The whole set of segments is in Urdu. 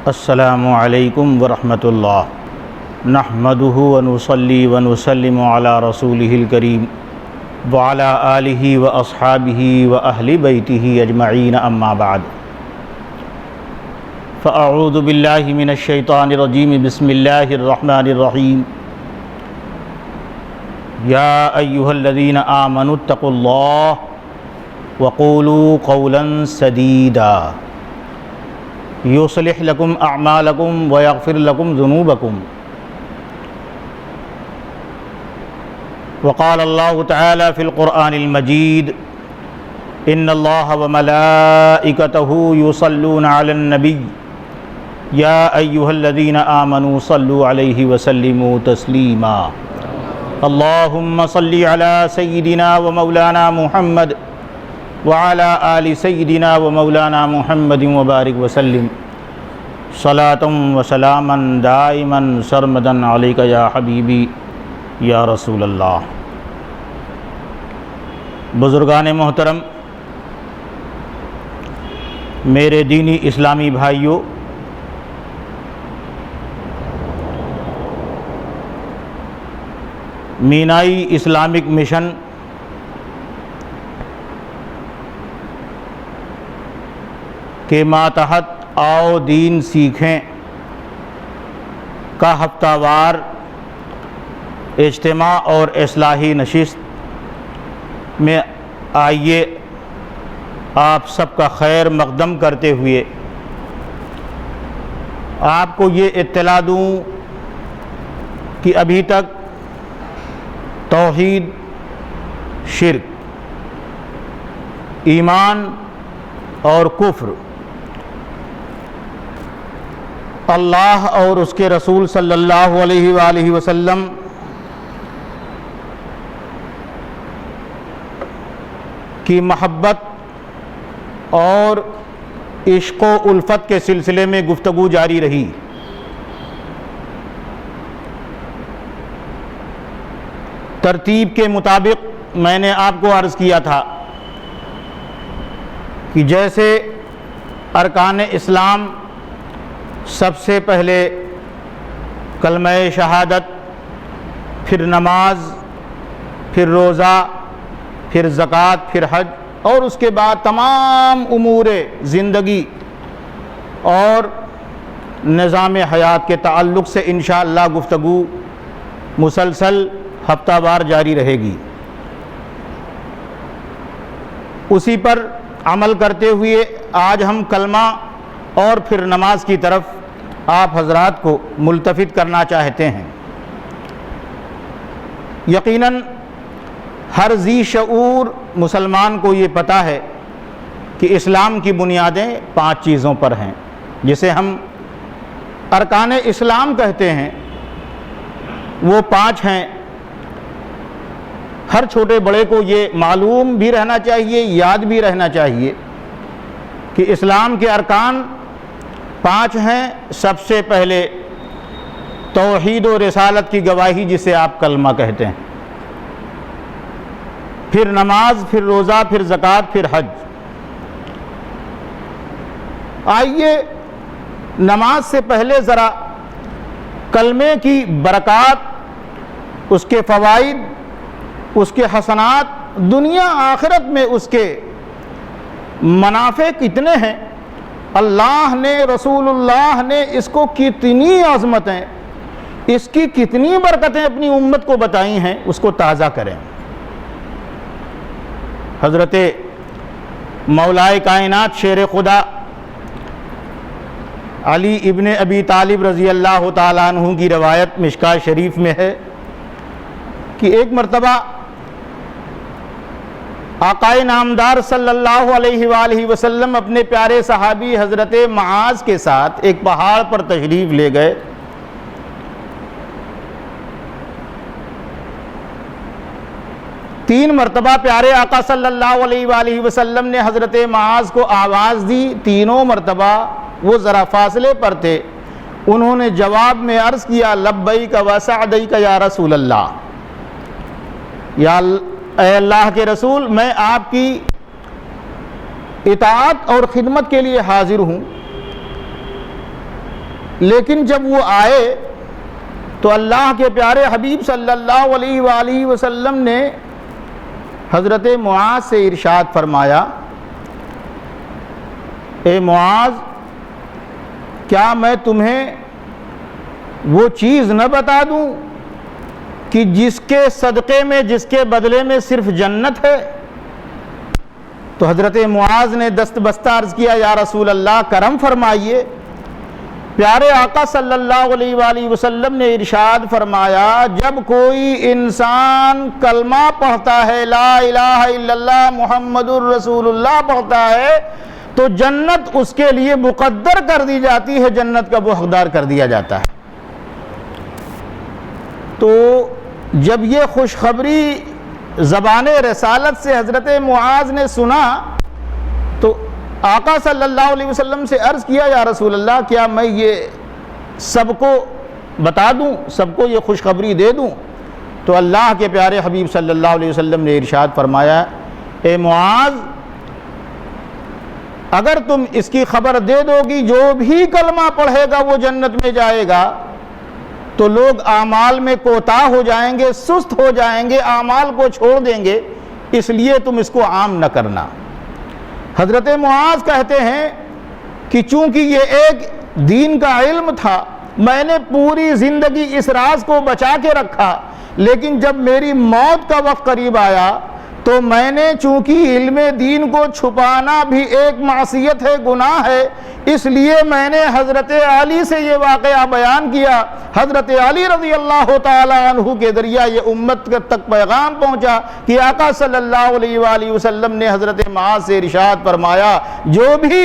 السلام علیکم ورحمۃ اللہ نحمدہ ونصلی ونسلم علی رسولہ الکریم وعلی آلہ واصحابہ واہل بیتہ اجمعین اما بعد فاعوذ باللہ من الشیطان الرجیم بسم اللہ الرحمن الرحیم یا ایہا الذین آمنوا اتقوا اللہ وقولوا قولا سدیدا یصلح لکم اعمالکم ویغفر لکم ذنوبکم وقال اللہ تعالی فی القرآن المجید ان اللہ وملائکتہ یصلون علی النبی یا ایہا الذین آمنوا صلوا علیہ وسلموا تسلیما اللہم صلی علی سیدنا ومولانا محمد وعلى آل سیدنا ومولانا محمد وبارک وسلم صلاة وسلاما دائما سرمدا علیک یا حبیبی یا رسول اللہ۔ بزرگان محترم، میرے دینی اسلامی بھائیوں، مینائی اسلامک مشن کے ماتحت آؤ دین سیکھیں کا ہفتہ وار اجتماع اور اصلاحی نشست میں آئیے آپ سب کا خیر مقدم کرتے ہوئے آپ کو یہ اطلاع دوں کہ ابھی تک توحید، شرک، ایمان اور کفر، اللہ اور اس کے رسول صلی اللہ علیہ وآلہ وسلم کی محبت اور عشق و الفت کے سلسلے میں گفتگو جاری رہی۔ ترتیب کے مطابق میں نے آپ کو عرض کیا تھا کہ جیسے ارکان اسلام سب سے پہلے کلمہ شہادت، پھر نماز، پھر روزہ، پھر زکوٰۃ، پھر حج، اور اس کے بعد تمام امور زندگی اور نظام حیات کے تعلق سے انشاءاللہ گفتگو مسلسل ہفتہ وار جاری رہے گی۔ اسی پر عمل کرتے ہوئے آج ہم کلمہ اور پھر نماز کی طرف آپ حضرات کو ملتفت کرنا چاہتے ہیں۔ یقیناً ہر ذی شعور مسلمان کو یہ پتہ ہے کہ اسلام کی بنیادیں 5 چیزوں پر ہیں، جسے ہم ارکان اسلام کہتے ہیں۔ وہ 5 ہیں۔ ہر چھوٹے بڑے کو یہ معلوم بھی رہنا چاہیے، یاد بھی رہنا چاہیے کہ اسلام کے ارکان 5 ہیں۔ سب سے پہلے توحید و رسالت کی گواہی، جسے آپ کلمہ کہتے ہیں، پھر نماز، پھر روزہ، پھر زکوٰۃ، پھر حج۔ آئیے نماز سے پہلے ذرا کلمے کی برکات، اس کے فوائد، اس کے حسنات، دنیا آخرت میں اس کے منافع کتنے ہیں، اللہ نے، رسول اللہ نے اس کو کتنی عظمتیں، اس کی کتنی برکتیں اپنی امت کو بتائی ہیں، اس کو تازہ کریں۔ حضرت مولائے کائنات شیر خدا علی ابن ابی طالب رضی اللہ تعالیٰ عنہ کی روایت مشکوٰۃ شریف میں ہے کہ ایک مرتبہ آقائے نامدار صلی اللہ علیہ وآلہ وسلم اپنے پیارے صحابی حضرت معاذ کے ساتھ ایک پہاڑ پر تشریف لے گئے۔ تین مرتبہ پیارے آقا صلی اللہ علیہ وآلہ وسلم نے حضرت معاذ کو آواز دی۔ تینوں مرتبہ وہ ذرا فاصلے پر تھے۔ انہوں نے جواب میں عرض کیا، لبیک وسعدیک یا رسول اللہ، یا اے اللہ کے رسول، میں آپ کی اطاعت اور خدمت کے لیے حاضر ہوں۔ لیکن جب وہ آئے تو اللہ کے پیارے حبیب صلی اللہ علیہ وآلہ وسلم نے حضرت معاذ سے ارشاد فرمایا، اے معاذ، کیا میں تمہیں وہ چیز نہ بتا دوں کہ جس کے صدقے میں، جس کے بدلے میں صرف جنت ہے؟ تو حضرت معاذ نے دست بستہ عرض کیا، یا رسول اللہ کرم فرمائیے۔ پیارے آقا صلی اللہ علیہ وآلہ وسلم نے ارشاد فرمایا، جب کوئی انسان کلمہ پڑھتا ہے، لا الہ الا اللہ محمد الرسول اللہ پڑھتا ہے، تو جنت اس کے لیے مقدر کر دی جاتی ہے، جنت کا وہ حقدار کر دیا جاتا ہے۔ تو جب یہ خوشخبری زبان رسالت سے حضرت معاذ نے سنا تو آقا صلی اللہ علیہ وسلم سے عرض کیا، یا رسول اللہ کیا میں یہ سب کو بتا دوں، سب کو یہ خوشخبری دے دوں؟ تو اللہ کے پیارے حبیب صلی اللہ علیہ وسلم نے ارشاد فرمایا، اے معاذ، اگر تم اس کی خبر دے دو گی جو بھی کلمہ پڑھے گا وہ جنت میں جائے گا، تو لوگ اعمال میں کوتاہ ہو جائیں گے، سست ہو جائیں گے، اعمال کو چھوڑ دیں گے، اس لیے تم اس کو عام نہ کرنا۔ حضرت معاذ کہتے ہیں کہ چونکہ یہ ایک دین کا علم تھا، میں نے پوری زندگی اس راز کو بچا کے رکھا، لیکن جب میری موت کا وقت قریب آیا تو میں نے چونکہ علم دین کو چھپانا بھی ایک معصیت ہے، گناہ ہے، اس لیے میں نے حضرت علی سے یہ واقعہ بیان کیا۔ حضرت علی رضی اللہ تعالی عنہ کے ذریعہ یہ امت تک پیغام پہنچا کہ آقا صلی اللہ علیہ وآلہ وسلم نے حضرت معاذ سے ارشاد فرمایا، جو بھی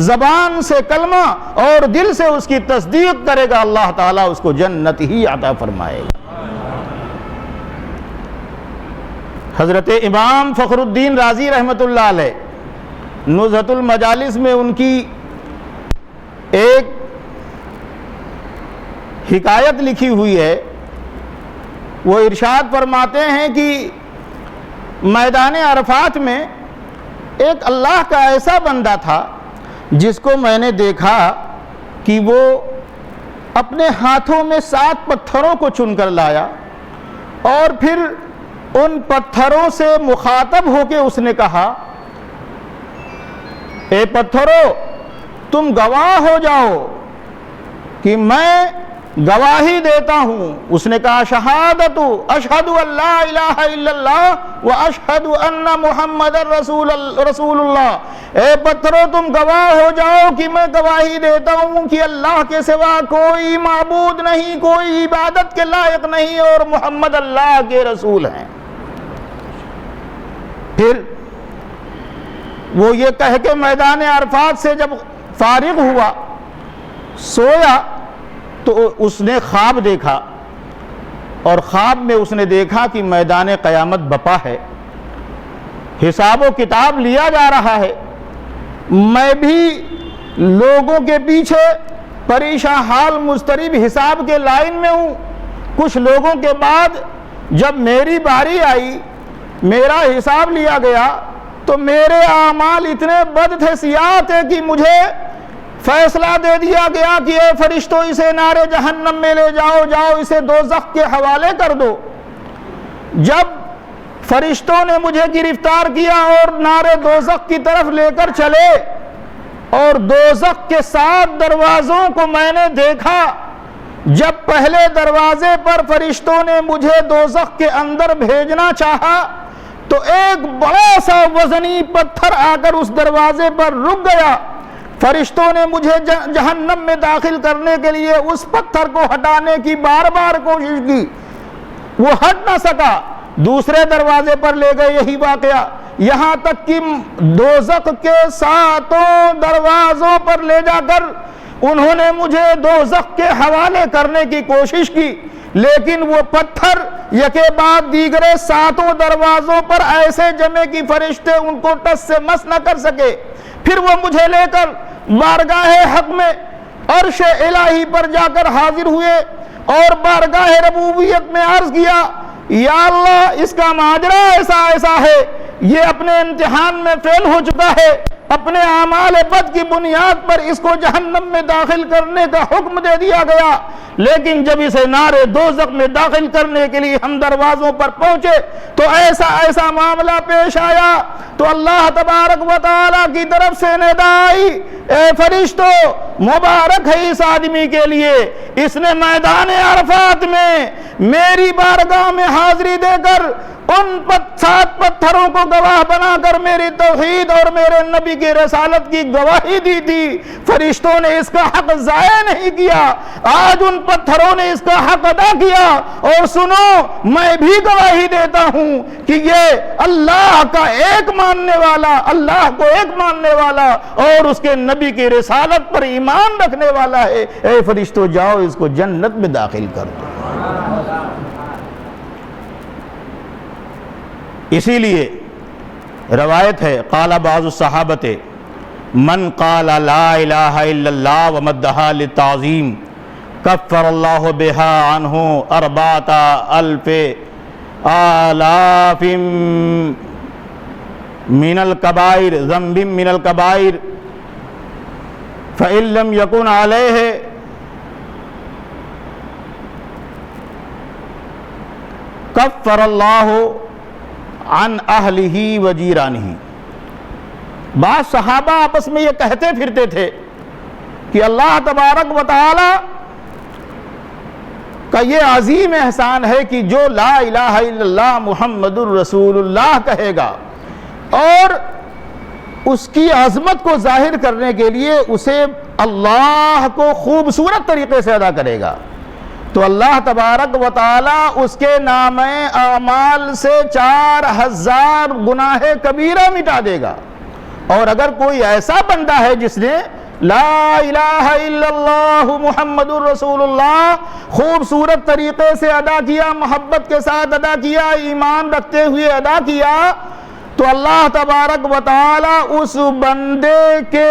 زبان سے کلمہ اور دل سے اس کی تصدیق کرے گا، اللہ تعالیٰ اس کو جنت ہی عطا فرمائے گا۔ حضرت امام فخر الدین رازی رحمۃ اللہ علیہ نزہۃ المجالس میں ان کی ایک حکایت لکھی ہوئی ہے، وہ ارشاد فرماتے ہیں کہ میدان عرفات میں ایک اللہ کا ایسا بندہ تھا جس کو میں نے دیکھا کہ وہ اپنے ہاتھوں میں 7 پتھروں کو چن کر لایا اور پھر ان پتھروں سے مخاطب ہو کے اس نے کہا، اے پتھروں، تم گواہ ہو جاؤ کہ میں گواہی دیتا ہوں۔ اس نے کہا، شہادت اشہد ان لا الہ الا اللہ و اشہد ان محمد رسول اللہ۔ اے پتھروں، تم گواہ ہو جاؤ کہ میں گواہی دیتا ہوں کہ اللہ کے سوا کوئی معبود نہیں، کوئی عبادت کے لائق نہیں، اور محمد اللہ کے رسول ہیں۔ پھر وہ یہ کہہ کے میدان عرفات سے جب فارغ ہوا، سویا، تو اس نے خواب دیکھا، اور خواب میں اس نے دیکھا کہ میدان قیامت بپا ہے، حساب و کتاب لیا جا رہا ہے، میں بھی لوگوں کے پیچھے پریشان حال مضطرب حساب کے لائن میں ہوں۔ کچھ لوگوں کے بعد جب میری باری آئی، میرا حساب لیا گیا، تو میرے اعمال اتنے بد تھے، سیاہ تھے، کہ مجھے فیصلہ دے دیا گیا کہ اے فرشتوں، اسے نار جہنم میں لے جاؤ، جاؤ اسے دوزخ کے حوالے کر دو۔ جب فرشتوں نے مجھے گرفتار کیا اور نار دوزخ کی طرف لے کر چلے، اور دوزخ کے 7 دروازوں کو میں نے دیکھا، جب پہلے دروازے پر فرشتوں نے مجھے دوزخ کے اندر بھیجنا چاہا تو ایک بڑا سا وزنی پتھر آ کر اس دروازے پر رک گیا۔ فرشتوں نے مجھے جہنم میں داخل کرنے کے لیے اس پتھر کو ہٹانے کی بار بار کوشش کی، وہ ہٹ نہ سکا، دوسرے دروازے پر لے گئے، یہی واقعہ، یہاں تک کہ دوزخ کے 7 دروازوں پر لے جا کر انہوں نے مجھے دوزخ کے حوالے کرنے کی کوشش کی، لیکن وہ پتھر یکے بعد دیگرے 7 دروازوں پر ایسے جمے کہ فرشتے ان کو ٹس سے مس نہ کر سکے۔ پھر وہ مجھے لے کر بارگاہ حق میں عرش الہی پر جا کر حاضر ہوئے اور بارگاہ ربوبیت میں عرض کیا، یا اللہ، اس کا ماجرا ایسا ہے، یہ اپنے امتحان میں فیل ہو چکا ہے، اپنے اعمال بد کی بنیاد پر اس کو جہنم میں داخل کرنے کا حکم دے دیا گیا، لیکن جب اسے نار دوزخ میں داخل کرنے کے لیے ہم دروازوں پر پہنچے تو ایسا معاملہ پیش آیا تو اللہ تبارک و تعالیٰ کی طرف سے ندا آئی، اے فرشتو مبارک ہے اس آدمی کے لیے، اس نے میدان عرفات میں میری بارگاہ میں حاضری دے کر ان 7 پتھروں کو گواہ بنا کر میری توحید اور میرے نبی کی رسالت کی گواہی دی تھی۔ فرشتوں نے اس کا حق ضائع نہیں کیا، آج ان پتھروں نے اس کا حق ادا کیا۔ اور سنو، میں بھی گواہی دیتا ہوں کہ یہ اللہ کا ایک ماننے والا، اللہ کو ایک ماننے والا اور اس کے نبی کی رسالت پر ایمان رکھنے والا ہے۔ اے فرشتوں جاؤ اس کو جنت میں داخل کر دو۔ اسی لیے روایت ہے، قال بعض الصحابۃ من قال لا الہ الا اللہ ومدھا للتعظیم کفر اللہ بها عنہ 4000 من الکبائر ذنب من الکبائر فإن لم يكن علیہ کفر اللہ عن اہلہ و جیرانہ۔ بعض صحابہ آپس میں یہ کہتے پھرتے تھے کہ اللہ تبارک و تعالی کا یہ عظیم احسان ہے کہ جو لا الہ الا اللہ محمد الرسول اللہ کہے گا اور اس کی عظمت کو ظاہر کرنے کے لیے اسے اللہ کو خوبصورت طریقے سے ادا کرے گا تو اللہ تبارک و تعالی اس کے نام اعمال سے 4000 گناہ کبیرہ مٹا دے گا۔ اور اگر کوئی ایسا بندہ ہے جس نے لا الہ الا اللہ محمد الرسول اللہ خوبصورت طریقے سے ادا کیا، محبت کے ساتھ ادا کیا، ایمان رکھتے ہوئے ادا کیا، تو اللہ تبارک و تعالی اس بندے کے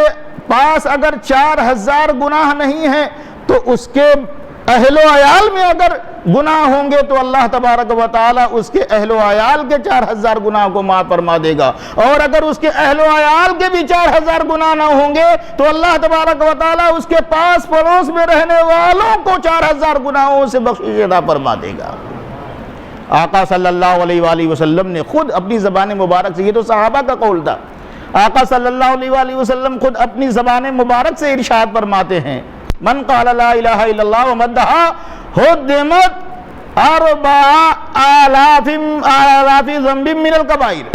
پاس اگر 4000 گناہ نہیں ہیں تو اس کے اہل و عیال میں اگر گناہ ہوں گے تو اللہ تبارک و تعالی اس کے اہل و عیال کے 4000 گناہ کو معاف فرما دے گا، اور اگر اس کے اہل و عیال کے بھی 4000 گناہ نہ ہوں گے تو اللہ تبارک و تعالی اس کے پاس پڑوس میں رہنے والوں کو 4000 گناہوں سے بخشش عطا فرما دے گا۔ آقا صلی اللہ علیہ وآلہ وسلم نے خود اپنی زبان مبارک سے، یہ تو صحابہ کا قول تھا، آقا صلی اللہ علیہ وآلہ وسلم خود اپنی زبان مبارک سے ارشاد فرماتے ہیں، من قال لا الہ الا اللہ ومدھا حدمت 4000 ذنب من الکبائر،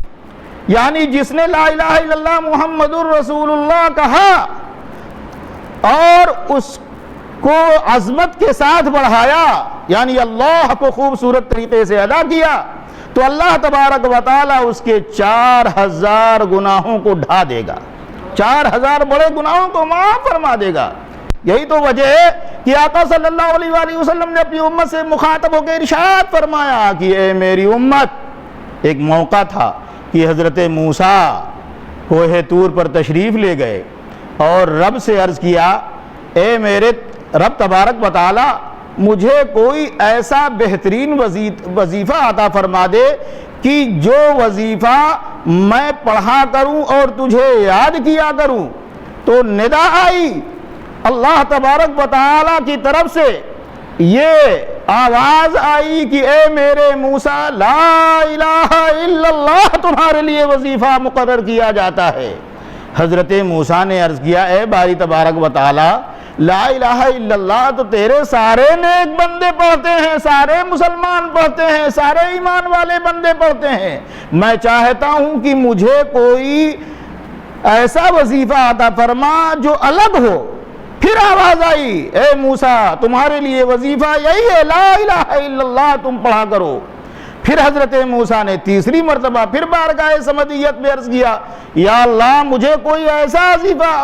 یعنی جس نے لا الہ الا اللہ محمد الرسول اللہ کہا اور اس کو عظمت کے ساتھ بڑھایا، یعنی اللہ کو خوبصورت طریقے سے ادا کیا، تو اللہ تبارک و تعالی اس کے 4000 گناہوں کو ڈھا دے گا، 4000 بڑے گناہوں کو معاف فرما دے گا۔ یہی تو وجہ ہے کہ آقا صلی اللہ علیہ وآلہ وسلم نے اپنی امت سے مخاطب ہو کے ارشاد فرمایا کہ اے میری امت، ایک موقع تھا کہ حضرت موسیٰ کوہ طور پر تشریف لے گئے اور رب سے عرض کیا، اے میرے رب تبارک و تعالی مجھے کوئی ایسا بہترین وظیفہ عطا فرما دے کہ جو وظیفہ میں پڑھا کروں اور تجھے یاد کیا کروں۔ تو ندا آئی اللہ تبارک و تعالی کی طرف سے، یہ آواز آئی کہ اے میرے موسیٰ لا الہ الا اللہ تمہارے لیے وظیفہ مقرر کیا جاتا ہے۔ حضرت موسیٰ نے عرض کیا، اے باری تبارک و تعالی لا الہ الا اللہ تو تیرے سارے نیک بندے پڑھتے ہیں، سارے مسلمان پڑھتے ہیں، سارے ایمان والے بندے پڑھتے ہیں، میں چاہتا ہوں کہ مجھے کوئی ایسا وظیفہ عطا فرما جو الگ ہو۔ پھر آواز آئی، اے موسیٰ تمہارے لیے وظیفہ یہی ہے، لا الہ الا اللہ تم پڑھا کرو۔ پھر حضرت موسیٰ نے تیسری مرتبہ پھر بارگاہ سمدیت میں عرض کیا، یا اللہ مجھے کوئی ایسا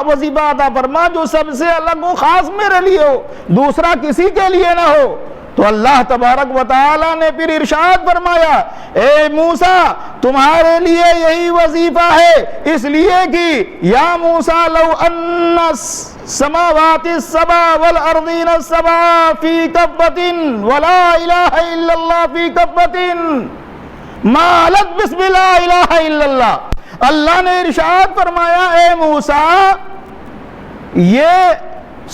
وظیفہ عطا فرما جو سب سے الگ ہو، خاص میرے لیے ہو، دوسرا کسی کے لیے نہ ہو۔ تو اللہ تبارک و تعالی نے پھر ارشاد فرمایا، اے موسیٰ تمہارے لیے یہی وظیفہ ہے، اس لیے کہ یا موسیٰ لو ان السماوات السبع والارضین السبع فی کفۃ ولا الہ الا اللہ فی کفۃ مالت بسم لا الہ الا اللہ۔ اللہ نے ارشاد فرمایا اے موسیٰ یہ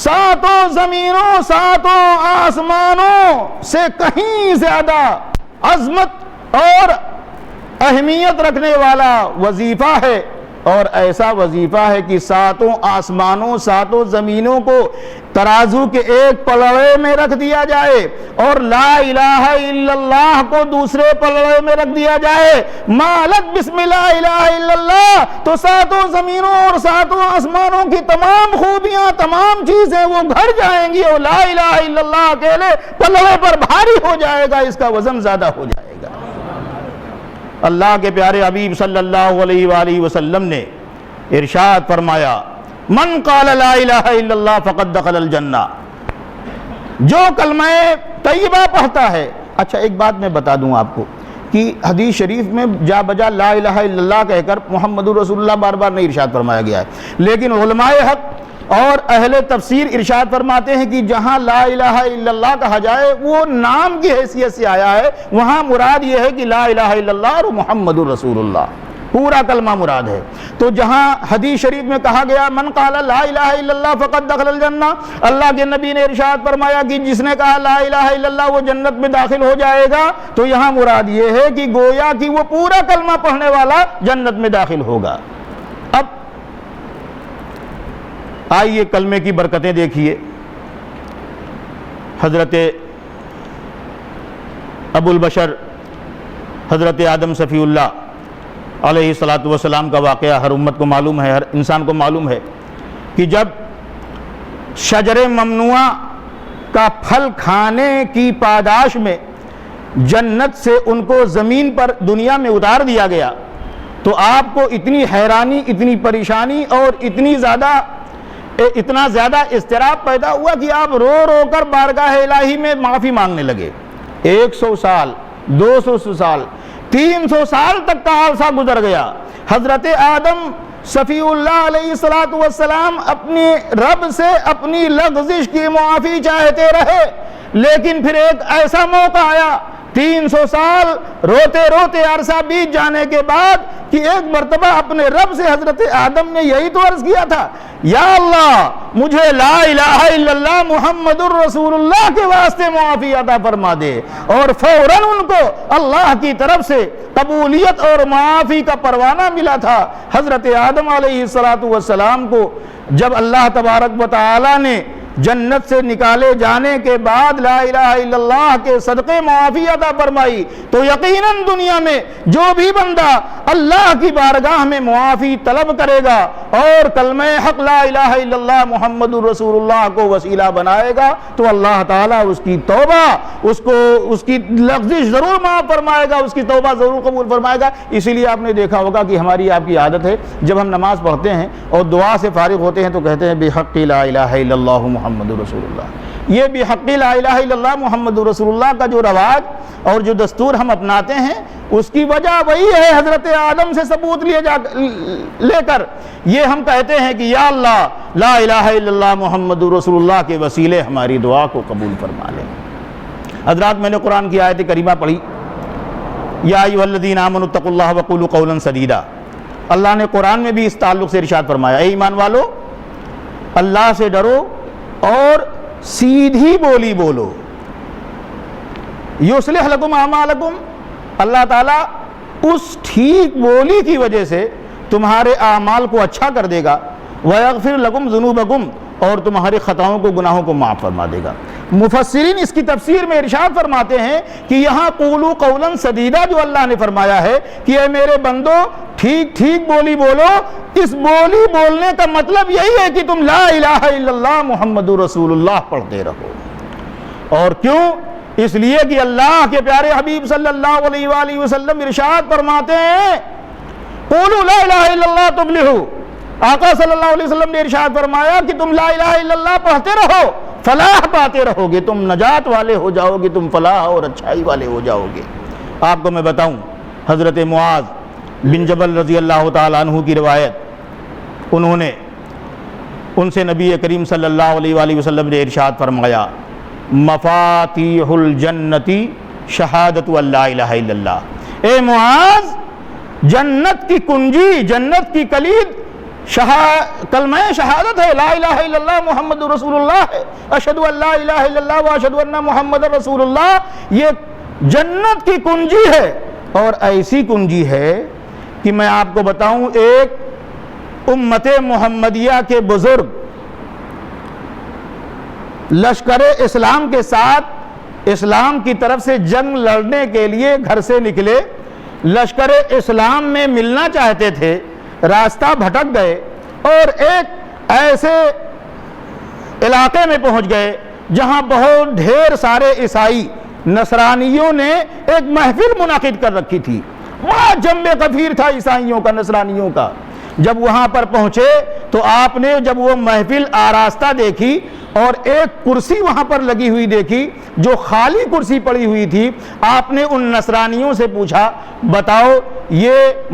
ساتوں زمینوں ساتوں آسمانوں سے کہیں زیادہ عظمت اور اہمیت رکھنے والا وظیفہ ہے، اور ایسا وظیفہ ہے کہ ساتوں آسمانوں ساتوں زمینوں کو ترازو کے ایک پلڑے میں رکھ دیا جائے اور لا الہ الا اللہ کو دوسرے پلڑے میں رکھ دیا جائے۔ مالت بسم لا الہ الا اللہ، تو ساتوں زمینوں اور ساتوں آسمانوں کی تمام خوبیاں تمام چیزیں وہ گھر جائیں گی، اور لا الہ الا اللہ اکیلے پلڑے پر بھاری ہو جائے گا، اس کا وزن زیادہ ہو جائے گا۔ اللہ کے پیارے حبیب صلی اللہ علیہ وآلہ وسلم نے ارشاد فرمایا من قال لا الہ الا اللہ فقد دخل الجنہ، جو کلمہ طیبہ پڑھتا ہے۔ اچھا ایک بات میں بتا دوں آپ کو کہ حدیث شریف میں جا بجا لا الہ الا اللہ کہہ کر محمد رسول اللہ بار بار نہیں ارشاد فرمایا گیا ہے، لیکن علماء حق اور اہل تفسیر ارشاد فرماتے ہیں کہ جہاں لا الہ الا اللہ کہا جائے وہ نام کی حیثیت سے آیا ہے، وہاں مراد یہ ہے کہ لا الہ الا اللہ اور محمد رسول اللہ پورا کلمہ مراد ہے۔ تو جہاں حدیث شریف میں کہا گیا من قال لا الہ الا اللہ فقد دخل الجنہ، اللہ کے نبی نے ارشاد فرمایا کہ جس نے کہا لا الہ الا اللہ وہ جنت میں داخل ہو جائے گا، تو یہاں مراد یہ ہے کہ گویا کہ وہ پورا کلمہ پڑھنے والا جنت میں داخل ہوگا۔ اب آئیے کلمے کی برکتیں دیکھیے۔ حضرت ابو البشر حضرت آدم صفی اللہ علیہ السلام کا واقعہ ہر امت کو معلوم ہے، ہر انسان کو معلوم ہے کہ جب شجر ممنوعہ کا پھل کھانے کی پاداش میں جنت سے ان کو زمین پر دنیا میں اتار دیا گیا، تو آپ کو اتنی حیرانی اتنی پریشانی اور اتنا زیادہ اضطراب پیدا ہوا کہ آپ رو رو کر بارگاہ الہی میں معافی مانگنے لگے۔ 100 سال 200 سال 300 سال تک کا عرصہ گزر گیا، حضرت آدم صفی اللہ علیہ السلام اپنی رب سے اپنی لغزش کی معافی چاہتے رہے، لیکن پھر ایک ایسا موقع آیا 300 سال روتے روتے عرصہ بیت جانے کے بعد کہ ایک مرتبہ اپنے رب سے حضرت آدم نے یہی تو عرض کیا تھا، یا اللہ مجھے لا الہ الا اللہ محمد الرسول اللہ کے واسطے معافی عطا فرما دے، اور فوراً ان کو اللہ کی طرف سے قبولیت اور معافی کا پروانہ ملا تھا۔ حضرت آدم علیہ السلام کو جب اللہ تبارک و تعالی نے جنت سے نکالے جانے کے بعد لا الہ الا اللہ کے صدقے معافی عطا فرمائی، تو یقیناً دنیا میں جو بھی بندہ اللہ کی بارگاہ میں معافی طلب کرے گا اور کلمہ حق لا الہ الا اللہ محمد رسول اللہ کو وسیلہ بنائے گا، تو اللہ تعالیٰ اس کی توبہ اس کی لغزش ضرور معاف فرمائے گا، اس کی توبہ ضرور قبول فرمائے گا۔ اسی لیے آپ نے دیکھا ہوگا کہ ہماری آپ کی عادت ہے جب ہم نماز پڑھتے ہیں اور دعا سے فارغ ہوتے ہیں تو کہتے ہیں بحق لا الہ الا اللہ محمد رسول اللہ۔ یہ بحق لا الہ الا اللہ محمد رسول اللہ کا جو رواج اور جو دستور ہم اپناتے ہیں اس کی وجہ وہی ہے، حضرت آدم سے ثبوت لے کر یہ ہم کہتے ہیں کہ یا اللہ لا الہ الا اللہ محمد رسول اللہ کے وسیلے ہماری دعا کو قبول فرما لیں۔ حضرات میں نے قرآن کی آیت کریمہ پڑھی، یا ایھا الذین آمنوا اتقوا اللہ وقولوا قولا سدیدا۔ اللہ نے قرآن میں بھی اس تعلق سے ارشاد فرمایا، اے ایمان والو اللہ سے ڈرو اور سیدھی بولی بولو، یصلح لکم اعمالکم، اللہ تعالیٰ اس ٹھیک بولی کی وجہ سے تمہارے اعمال کو اچھا کر دے گا، ویغفر لکم ذنوبکم، اور تمہاری خطاؤں کو گناہوں کو معاف فرما دے گا۔ مفسرین اس کی تفسیر میں ارشاد فرماتے ہیں کہ یہاں قولوا قولا سدیدا جو اللہ نے فرمایا ہے کہ اے میرے بندو ٹھیک ٹھیک بولی بولو، اس بولی بولنے کا مطلب یہی ہے کہ تم لا الہ الا اللہ محمد رسول اللہ پڑھتے رہو۔ اور کیوں؟ اس لیے کہ اللہ کے پیارے حبیب صلی اللہ علیہ وآلہ وسلم ارشاد فرماتے ہیں قولوا لا الہ الا اللہ تفلحوا، آقا صلی اللہ علیہ وسلم نے ارشاد فرمایا کہ تم لا الہ الا اللہ پڑھتے رہو، فلاح پاتے رہو گے، تم نجات والے ہو جاؤ گے، تم فلاح اور اچھائی والے ہو جاؤ گے۔ آپ کو میں بتاؤں حضرت معاذ بن جبل رضی اللہ تعالیٰ عنہ کی روایت، ان سے نبی کریم صلی اللہ علیہ وآلہ وسلم نے ارشاد فرمایا مفاتیح الجنتی شہادت اللہ الہ الا اللہ، اے معاذ جنت کی کنجی، جنت کی کلید کلمہ شہادت ہے، لا الہ الا اللہ محمد رسول اللہ ہے، اشہدو ان لا الہ الا اللہ و اشہدو ان محمد رسول اللہ، یہ جنت کی کنجی ہے۔ اور ایسی کنجی ہے کہ میں آپ کو بتاؤں، ایک امت محمدیہ کے بزرگ لشکر اسلام کے ساتھ اسلام کی طرف سے جنگ لڑنے کے لیے گھر سے نکلے، لشکر اسلام میں ملنا چاہتے تھے، راستہ بھٹک گئے اور ایک ایسے علاقے میں پہنچ گئے جہاں بہت ڈھیر سارے عیسائی نصرانیوں نے ایک محفل منعقد کر رکھی تھی، بڑا جم غفیر تھا عیسائیوں کا، نصرانیوں کا۔ جب وہاں پر پہنچے تو آپ نے جب وہ محفل آراستہ دیکھی اور ایک کرسی وہاں پر لگی ہوئی دیکھی جو خالی کرسی پڑی ہوئی تھی، آپ نے ان نصرانیوں سے پوچھا، بتاؤ یہ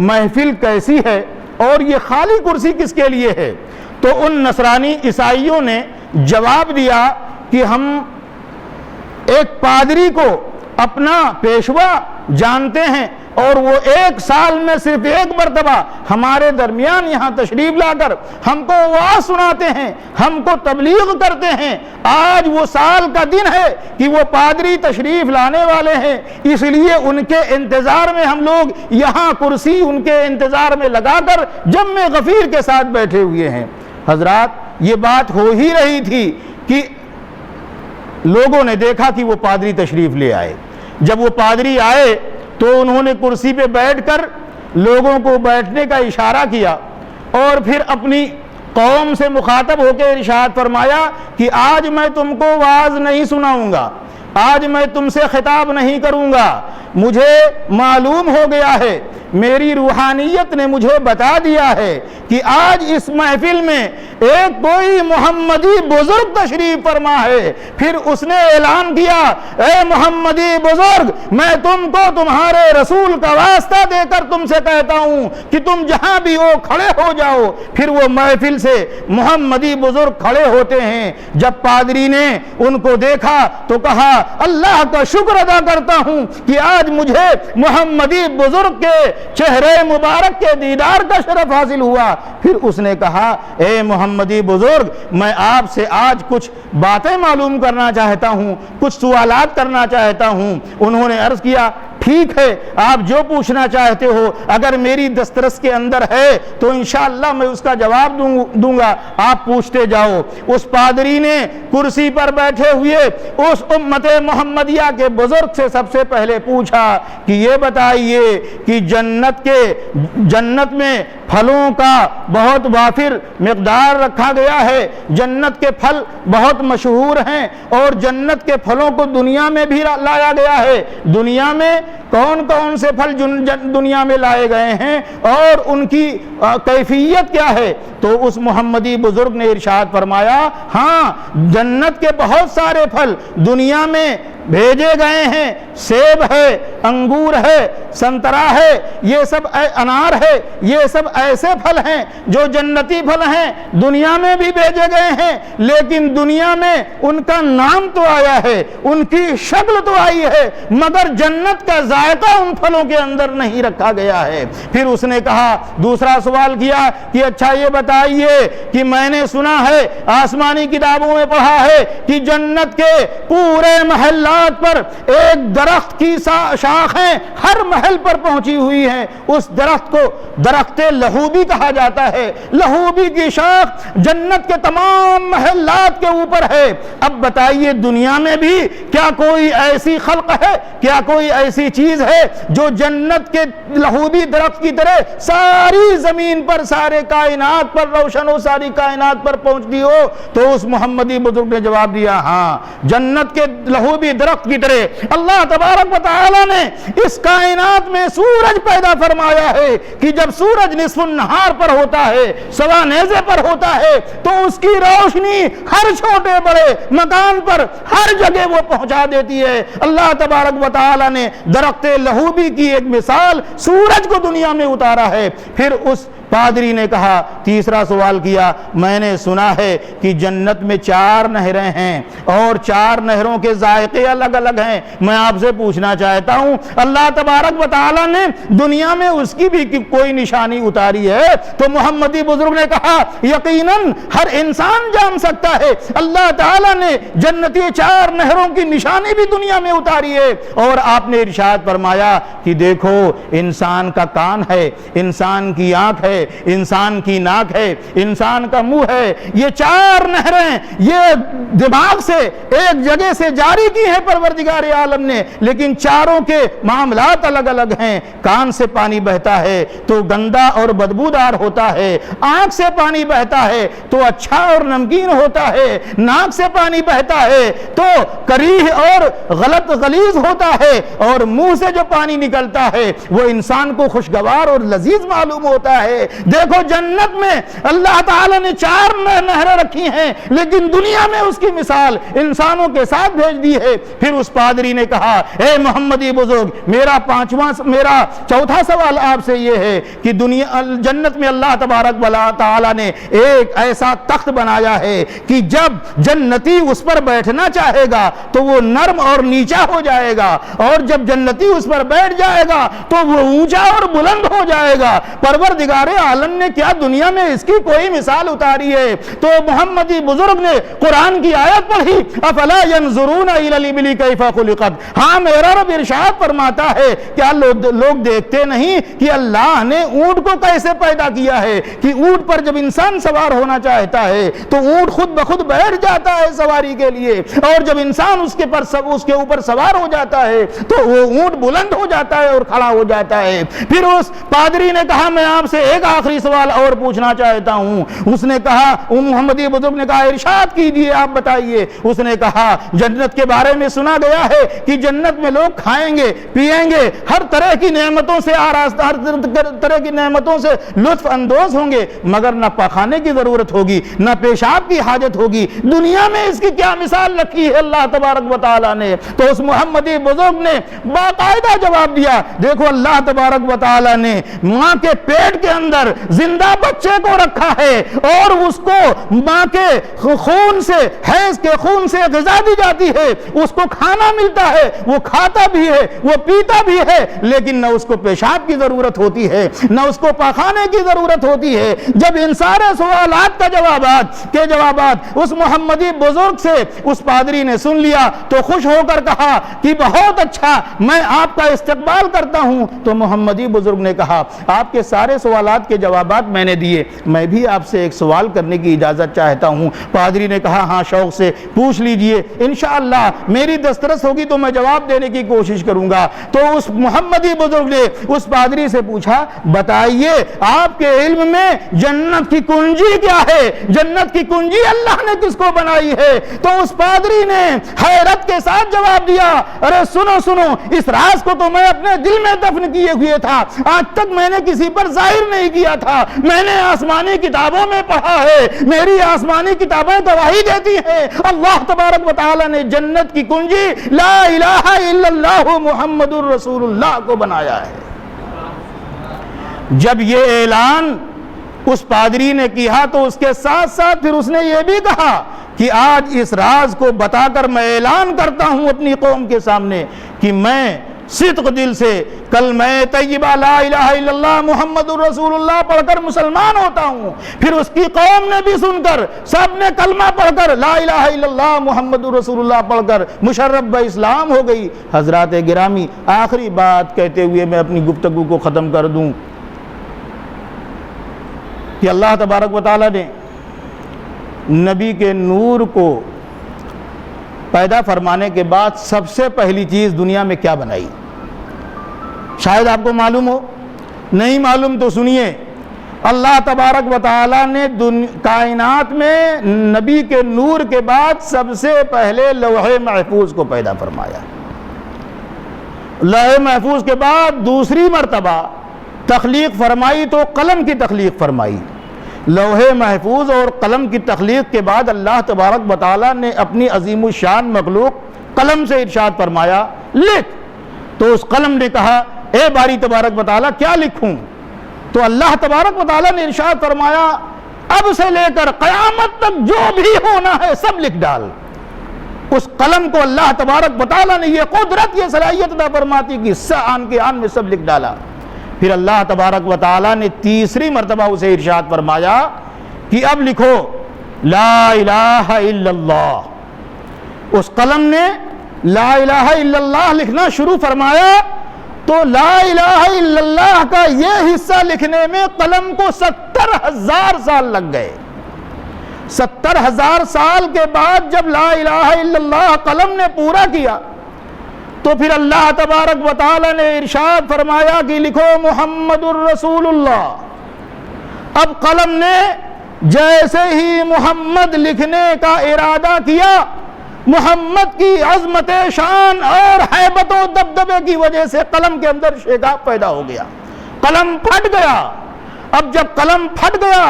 محفل کیسی ہے اور یہ خالی کرسی کس کے لیے ہے؟ تو ان نصرانی عیسائیوں نے جواب دیا کہ ہم ایک پادری کو اپنا پیشوا جانتے ہیں اور وہ ایک سال میں صرف ایک مرتبہ ہمارے درمیان یہاں تشریف لا کر ہم کو وعظ سناتے ہیں، ہم کو تبلیغ کرتے ہیں۔ آج وہ سال کا دن ہے کہ وہ پادری تشریف لانے والے ہیں، اس لیے ان کے انتظار میں ہم لوگ یہاں کرسی ان کے انتظار میں لگا کر جم غفیر کے ساتھ بیٹھے ہوئے ہیں۔ حضرات، یہ بات ہو ہی رہی تھی کہ لوگوں نے دیکھا کہ وہ پادری تشریف لے آئے۔ جب وہ پادری آئے تو انہوں نے کرسی پہ بیٹھ کر لوگوں کو بیٹھنے کا اشارہ کیا اور پھر اپنی قوم سے مخاطب ہو کے ارشاد فرمایا کہ آج میں تم کو وعظ نہیں سناؤں گا، آج میں تم سے خطاب نہیں کروں گا، مجھے معلوم ہو گیا ہے، میری روحانیت نے مجھے بتا دیا ہے کہ آج اس محفل میں ایک کوئی محمدی بزرگ تشریف فرما ہے۔ پھر اس نے اعلان کیا، اے محمدی بزرگ، میں تم کو تمہارے رسول کا واسطہ دے کر تم سے کہتا ہوں کہ تم جہاں بھی ہو کھڑے ہو جاؤ۔ پھر وہ محفل سے محمدی بزرگ کھڑے ہوتے ہیں۔ جب پادری نے ان کو دیکھا تو کہا، اللہ کا شکر ادا کرتا ہوں کہ آج مجھے محمدی بزرگ کے چہرے مبارک کے دیدار کا شرف حاصل ہوا۔ پھر اس نے کہا، اے محمدی بزرگ، میں آپ سے آج کچھ باتیں معلوم کرنا چاہتا ہوں، کچھ سوالات کرنا چاہتا ہوں۔ انہوں نے عرض کیا، ٹھیک ہے، آپ جو پوچھنا چاہتے ہو اگر میری دسترس کے اندر ہے تو انشاءاللہ میں اس کا جواب دوں گا، آپ پوچھتے جاؤ۔ اس پادری نے کرسی پر بیٹھے ہوئے اس امت محمدیہ کے بزرگ سے سب سے پہلے پوچھا کہ یہ بتائیے کہ جنت میں پھلوں کا بہت وافر مقدار رکھا گیا ہے، جنت کے پھل بہت مشہور ہیں اور جنت کے پھلوں کو دنیا میں بھی لایا گیا ہے، دنیا میں کون کون سے پھل دنیا میں لائے گئے ہیں اور ان کی کیفیت کیا ہے؟ تو اس محمدی بزرگ نے ارشاد فرمایا، ہاں، جنت کے بہت سارے پھل دنیا میں بھیجے گئے ہیں، سیب ہے، انگور ہے، سنترا ہے، یہ سب انار ہے، یہ سب ایسے پھل ہیں جو جنتی پھل ہیں، دنیا میں بھی بھیجے گئے ہیں، لیکن دنیا میں ان کا نام تو آیا ہے، ان کی شکل تو آئی ہے، مگر جنت کا ذائقہ ان پھلوں کے اندر نہیں رکھا گیا ہے۔ پھر اس نے کہا، دوسرا سوال کیا کہ اچھا یہ بتائیے کہ میں نے سنا ہے، آسمانی کتابوں میں پڑھا ہے کہ جنت کے پورے محلات پر ایک درخت کی شاخیں ہر محل پر پہنچی ہوئی ہیں، اس درخت کو درخت لہوبی کہا جاتا ہے، لہوبی کی شاخ جنت کے تمام محلات کے اوپر ہے۔ اب بتائیے دنیا میں بھی کیا کوئی ایسی خلق ہے، کیا کوئی ایسی چیز ہے جو جنت کے لہوبی درخت کی طرح ساری زمین پر، سارے کائنات پر روشن ہو، ساری کائنات پر پہنچتی ہو؟ تو اس محمدی بزرگ نے جواب دیا، ہاں، جنت کے لہوبی درخت کی طرح اللہ تبارک و تعالی نے اس کائنات میں سورج پیدا فرمایا ہے کہ جب سورج نصف النہار پر ہوتا ہے، سوا نیزے پر ہوتا ہے، تو اس کی روشنی ہر چھوٹے بڑے مکان پر ہر جگہ وہ پہنچا دیتی ہے۔ اللہ تبارک و تعالی نے درخت لہوبی کی ایک مثال سورج کو دنیا میں اتارا ہے۔ پھر اس پادری نے کہا، تیسرا سوال کیا، میں نے سنا ہے کہ جنت میں 4 نہریں ہیں اور 4 نہروں کے ذائقے الگ الگ ہیں، میں آپ سے پوچھنا چاہتا ہوں اللہ تبارک و تعالیٰ نے دنیا میں اس کی بھی کوئی نشانی اتاری ہے؟ تو محمدی بزرگ نے کہا یقیناً ہر انسان جان سکتا ہے اللہ تعالیٰ نے جنتی 4 نہروں کی نشانی بھی دنیا میں اتاری ہے۔ اور آپ نے ارشاد فرمایا کہ دیکھو انسان کا کان ہے، انسان کی آنکھ ہے، انسان کی ناک ہے، انسان کا منہ ہے، یہ 4 نہریں یہ دماغ سے ایک جگہ سے جاری کی ہیں پروردگار عالم نے، لیکن چاروں کے معاملات الگ الگ ہیں۔ کان سے پانی بہتا ہے تو گندا اور بدبودار ہوتا ہے، آنکھ سے پانی بہتا ہے تو اچھا اور نمکین ہوتا ہے، ناک سے پانی بہتا ہے تو کریہ اور غلط غلیظ ہوتا ہے، اور منہ سے جو پانی نکلتا ہے وہ انسان کو خوشگوار اور لذیذ معلوم ہوتا ہے۔ دیکھو جنت میں اللہ تعالیٰ نے 4 نہریں رکھی ہیں، لیکن دنیا میں اس کی مثال انسانوں کے ساتھ بھیج دی ہے۔ پھر اس پادری نے کہا اے محمدی بزرگ، میرا چوتھا سوال آپ سے یہ ہے کہ جنت میں اللہ تبارک و تعالیٰ نے ایک ایسا تخت بنایا ہے کہ جب جنتی اس پر بیٹھنا چاہے گا تو وہ نرم اور نیچا ہو جائے گا، اور جب جنتی اس پر بیٹھ جائے گا تو وہ اونچا اور بلند ہو جائے گا۔ پروردگار عالم نے کیا دنیا میں اس کی کوئی مثال اتاری ہے؟ تو محمدی بزرگ نے قرآن کی آیت پڑھی افلا ينظرون الى الابل کیف خلقت۔ ہاں میرا رب ارشاد فرماتا ہے کیا لوگ دیکھتے نہیں کہ اللہ نے اونٹ کو کیسے پیدا کیا ہے، کہ اونٹ پر جب انسان سوار ہونا چاہتا ہے تو اونٹ خود بخود بیٹھ جاتا ہے سواری کے لیے، اور جب انسان اس کے اوپر سوار ہو جاتا ہے تو وہ اونٹ بلند ہو جاتا ہے اور کھڑا ہو جاتا ہے۔ پھر اس پادری نے کہا میں آپ سے ایک آخری سوال اور پوچھنا چاہتا ہوں۔ اس نے کہا محمدی بزرگ نے کہا ارشاد کیجیے، آپ بتائیے۔ اس نے کہا جنت کے بارے میں سنا گیا ہے کہ جنت میں لوگ کھائیں گے پیئیں گے، ہر طرح کی نعمتوں سے ہر طرح کی نعمتوں سے لطف اندوز ہوں گے، مگر نہ پخانے کی ضرورت ہوگی نہ پیشاب کی حاجت ہوگی۔ دنیا میں اس کی کیا مثال رکھی ہے اللہ تبارک و تعالیٰ نے؟ تو اس محمدی بزرگ نے باقاعدہ جواب دیا دیکھو اللہ تبارک و تعالیٰ نے ماں کے پیٹ کے اندر زندہ بچے کو رکھا ہے، اور اس کو ماں کے خون سے حیض کے خون سے غذا دی جاتی ہے، اس کو کھانا ملتا ہے، وہ کھاتا بھی ہے وہ پیتا بھی ہے، لیکن نہ اس کو پیشاب کی ضرورت ہوتی ہے نہ اس کو پاخانے کی ضرورت ہوتی ہے۔ جب ان سارے سوالات کا جوابات اس محمدی بزرگ سے اس پادری نے سن لیا تو خوش ہو کر کہا کہ بہت اچھا، میں آپ کا استقبال کرتا ہوں۔ تو محمدی بزرگ نے کہا آپ کے سارے سوالات کے جوابات میں نے دیے، میں بھی آپ سے ایک سوال کرنے کی اجازت چاہتا ہوں۔ پادری نے کہا ہاں شوق سے پوچھ لیجئے، انشاءاللہ میری دسترس ہوگی تو میں جواب دینے کی کوشش کروں گا۔ تو اس محمدی بزرگ نے اس پادری سے پوچھا بتائیے آپ کے علم میں جنت کی کنجی کیا ہے؟ جنت کی کنجی اللہ نے کس کو بنائی ہے؟ تو اس پادری نے حیرت کے ساتھ جواب دیا ارے سنو اس راز کو تو میں اپنے دل میں دفن کیے ہوئے تھا، آج تک میں نے کسی پر ظاہر نہیں کیا تھا، میں نے آسمانی کتابوں میں پڑھا ہے، میری آسمانی کتابیں گواہی دیتی ہیں اللہ تبارک و تعالی نے جنت کی کنجی لا الہ الا اللہ محمد الرسول اللہ کو بنایا ہے۔ جب یہ اعلان اس پادری نے کیا تو اس کے ساتھ ساتھ پھر اس نے یہ بھی کہا کہ آج اس راز کو بتا کر میں اعلان کرتا ہوں اپنی قوم کے سامنے کہ میں صدق دل سے کلمہ طیبہ لا الہ الا اللہ محمد الرسول اللہ پڑھ کر مسلمان ہوتا ہوں۔ پھر اس کی قوم نے بھی سن کر سب نے کلمہ پڑھ کر لا الہ الا اللہ محمد الرسول اللہ پڑھ کر مشرف بہ اسلام ہو گئی۔ حضرات گرامی آخری بات کہتے ہوئے میں اپنی گفتگو کو ختم کر دوں کہ اللہ تبارک و تعالی نے نبی کے نور کو پیدا فرمانے کے بعد سب سے پہلی چیز دنیا میں کیا بنائی؟ شاید آپ کو معلوم ہو، نہیں معلوم تو سنیے۔ اللہ تبارک و تعالی نے کائنات میں نبی کے نور کے بعد سب سے پہلے لوح محفوظ کو پیدا فرمایا۔ لوح محفوظ کے بعد دوسری مرتبہ تخلیق فرمائی تو قلم کی تخلیق فرمائی۔ لوح محفوظ اور قلم کی تخلیق کے بعد اللہ تبارک و تعالی نے اپنی عظیم الشان مخلوق قلم سے ارشاد فرمایا لکھ۔ تو اس قلم نے کہا اے باری تبارک و تعالی کیا لکھوں؟ تو اللہ تبارک و تعالیٰ نے ارشاد فرمایا اب سے لے کر قیامت تک جو بھی ہونا ہے سب لکھ ڈال۔ اس قلم کو اللہ تبارک و تعالیٰ نے یہ قدرت، یہ صلاحیت عطا فرماتی کہ آن کے آن میں سب لکھ ڈالا۔ پھر اللہ تبارک و تعالیٰ نے تیسری مرتبہ اسے ارشاد فرمایا کہ اب لکھو لا الہ الا اللہ۔ اس قلم نے لا الہ الا اللہ لکھنا شروع فرمایا تو لا الہ الا اللہ کا یہ حصہ لکھنے میں قلم کو 70,000 سال لگ گئے۔ 70,000 سال کے بعد جب لا الہ الا اللہ قلم نے پورا کیا تو پھر اللہ تبارک و تعالی نے ارشاد فرمایا کہ لکھو محمد الرسول اللہ۔ اب قلم نے جیسے ہی محمد لکھنے کا ارادہ کیا، محمد کی عظمت شان اور ہیبت و دبدبے کی وجہ سے قلم کے اندر شگاف پیدا ہو گیا، قلم پھٹ گیا۔ اب جب قلم پھٹ گیا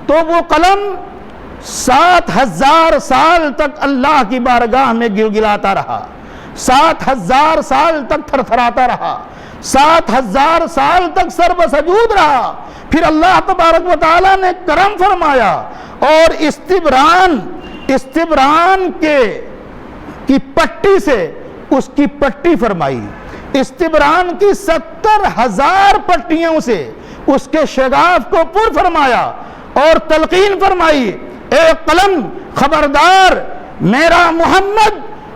تو وہ قلم 7,000 سال تک اللہ کی بارگاہ میں گلگلاتا رہا، 7,000 سال تک تھرتھراتا رہا، 7,000 سال تک سر بسجود رہا۔ پھر اللہ تبارک و تعالیٰ نے کرم فرمایا اور استبران کی پٹی سے اس کی پٹی فرمائی، استبران کی 70,000 پٹیوں سے اس کے شگاف کو پر فرمایا اور تلقین فرمائی، اے قلم خبردار، میرا محمد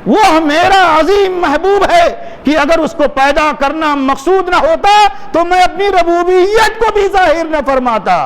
وہ میرا عظیم محبوب ہے کہ اگر اس کو پیدا کرنا مقصود نہ ہوتا تو میں اپنی ربوبیت کو بھی ظاہر نہ فرماتا۔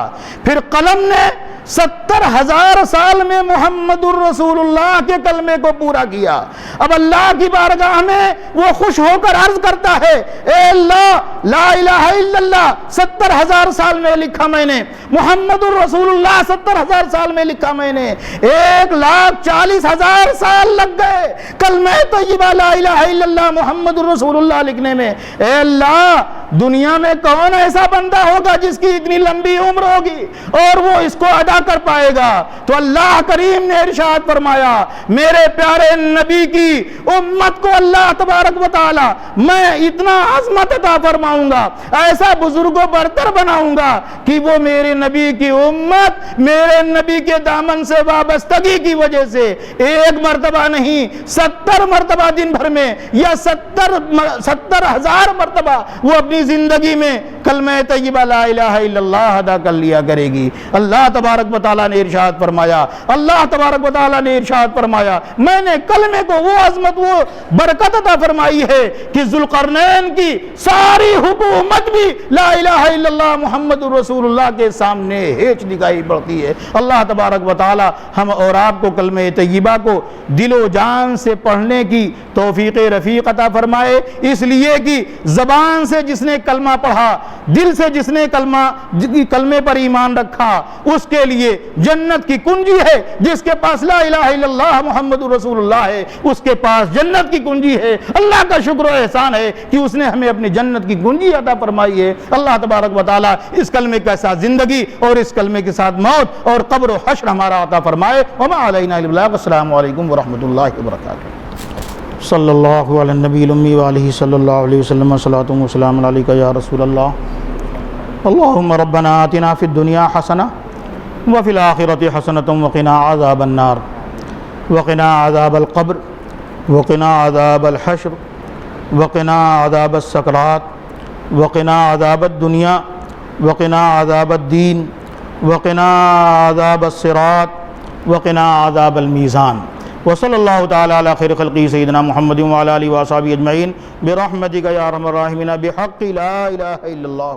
پھر قلم نے 70,000 سال میں محمد الرسول اللہ کے کلمے کو پورا کیا۔ اب اللہ کی بارگاہ میں وہ خوش ہو کر عرض کرتا ہے، اے اللہ لا الہ الا اللہ 70,000 سال میں لکھا میں نے، محمد الرسول اللہ 70,000 سال میں لکھا میں نے، 1,40,000 سال لگ گئے کلمہ طیبہ لا الہ الا اللہ محمد الرسول اللہ لکھنے میں۔ اے اللہ دنیا میں کون ایسا بندہ ہوگا جس کی اتنی لمبی عمر ہوگی اور وہ اس کو ادا کر پائے گا؟ تو اللہ کریم نے ارشاد فرمایا میرے پیارے نبی کی امت کو اللہ تبارک و تعالی میں اتنا عظمت عطا فرماؤں گا، ایسا بزرگ و برتر بناؤں گا کہ وہ میرے نبی کی امت میرے نبی کے دامن سے وابستگی کی وجہ سے ایک مرتبہ نہیں 70 مرتبہ دن بھر میں یا 70,000 مرتبہ وہ اپنی زندگی میں کلمہ طیبہ لا الہ الا اللہ ادا کر لیا کرے گی۔ اللہ تبارک و تعالیٰ نے ارشاد فرمایا، اللہ تبارک و تعالیٰ نے ارشاد فرمایا میں نے کلمے کو وہ عظمت وہ برکت عطا فرمائی ہے کہ ذوالقرنین کی ساری حکومت بھی لا الہ الا اللہ محمد رسول اللہ کے سامنے ہیچ دکھائی پڑتی ہے۔ اللہ تبارک و تعالیٰ ہم اور آپ کو کلمہ طیبہ کو دل و جان سے پڑھنے کی توفیق رفیق عطا فرمائے، اس لیے کہ زبان سے جس نے کلمہ پڑھا، دل سے جس نے کلمے پر ایمان رکھا، اس کے لیے جنت کی کنجی ہے۔ جس کے پاس لا الہ الا اللہ محمد رسول اللہ ہے اس کے پاس جنت کی کنجی ہے۔ اللہ کا شکر و احسان ہے کہ اس نے ہمیں اپنی جنت کی کنجی عطا فرمائی ہے۔ اللہ تبارک و تعالی اس کلمے کے ساتھ زندگی اور اس کلمے کے ساتھ موت اور قبر و حشر ہمارا عطا فرمائے۔ وما علینا الا البلاغ۔ السلام علیکم ورحمۃ اللہ وبرکاتہ۔ صلی اللہ علی النبی الامی وآلہ صلی اللہ علیہ وسلم صلاۃ و سلام علیک یا رسول اللہ۔ اللہم ربنا آتنا فی الدنیا حسنہ وفی الآخرۃ حسنۃ وقنا عذاب النار وقنا عذاب القبر وقنا عذاب الحشر وقنا عذاب السکرات وقنا عذاب الدنیا وقنا عذاب الدین وقنا عذاب الصراط وقنا عذاب المیزان۔ وصلی اللہ تعالی علی خیر خلقہ سیدنا محمد وعلی آلہ وصحبہ اجمعین برحمتک یا ارحم الراحمین بحق لا الہ الا اللہ۔